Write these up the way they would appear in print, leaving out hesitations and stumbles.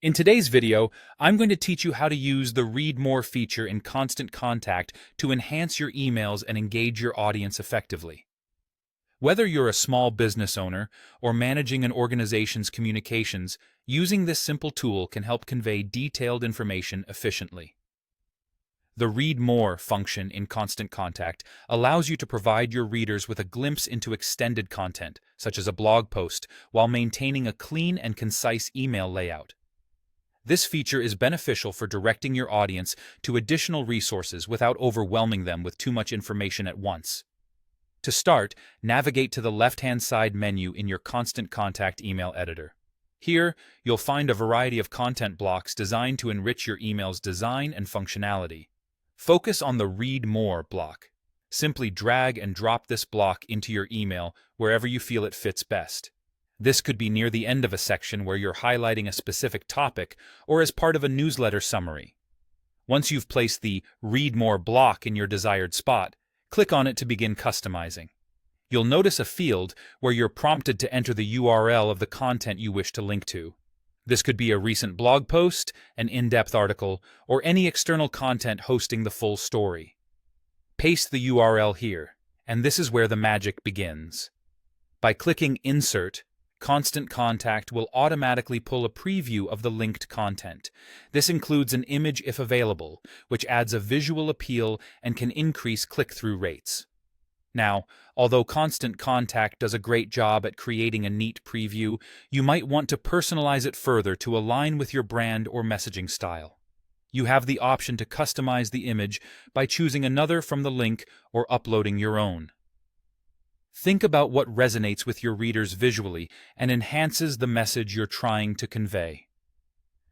In today's video, I'm going to teach you how to use the Read More feature in Constant Contact to enhance your emails and engage your audience effectively. Whether you're a small business owner or managing an organization's communications, using this simple tool can help convey detailed information efficiently. The Read More function in Constant Contact allows you to provide your readers with a glimpse into extended content, such as a blog post, while maintaining a clean and concise email layout. This feature is beneficial for directing your audience to additional resources without overwhelming them with too much information at once. To start, navigate to the left-hand side menu in your Constant Contact email editor. Here, you'll find a variety of content blocks designed to enrich your email's design and functionality. Focus on the Read More block. Simply drag and drop this block into your email wherever you feel it fits best. This could be near the end of a section where you're highlighting a specific topic or as part of a newsletter summary. Once you've placed the Read More block in your desired spot, click on it to begin customizing. You'll notice a field where you're prompted to enter the URL of the content you wish to link to. This could be a recent blog post, an in-depth article, or any external content hosting the full story. Paste the URL here, and this is where the magic begins. By clicking Insert, Constant Contact will automatically pull a preview of the linked content. This includes an image if available, which adds a visual appeal and can increase click-through rates. Now, although Constant Contact does a great job at creating a neat preview, you might want to personalize it further to align with your brand or messaging style. You have the option to customize the image by choosing another from the link or uploading your own. Think about what resonates with your readers visually and enhances the message you're trying to convey.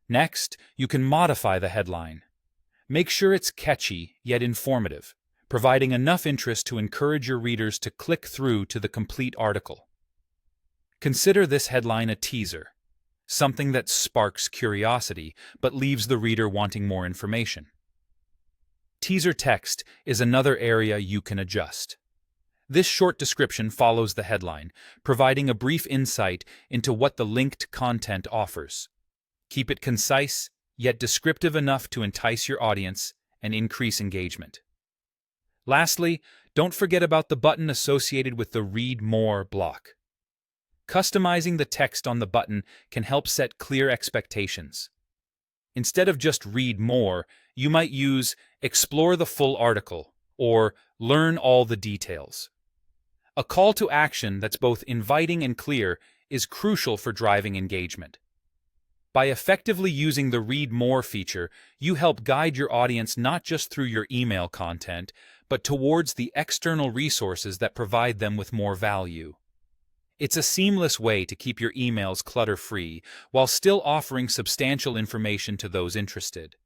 Next, you can modify the headline. Make sure it's catchy yet informative, providing enough interest to encourage your readers to click through to the complete article. Consider this headline a teaser, something that sparks curiosity but leaves the reader wanting more information. Teaser text is another area you can adjust. This short description follows the headline, providing a brief insight into what the linked content offers. Keep it concise, yet descriptive enough to entice your audience and increase engagement. Lastly, don't forget about the button associated with the Read More block. Customizing the text on the button can help set clear expectations. Instead of just Read More, you might use Explore the full article or Learn all the details. A call to action that's both inviting and clear is crucial for driving engagement. By effectively using the Read More feature, you help guide your audience not just through your email content, but towards the external resources that provide them with more value. It's a seamless way to keep your emails clutter-free while still offering substantial information to those interested.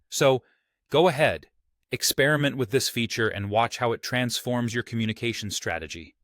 So, go ahead, experiment with this feature and watch how it transforms your communication strategy.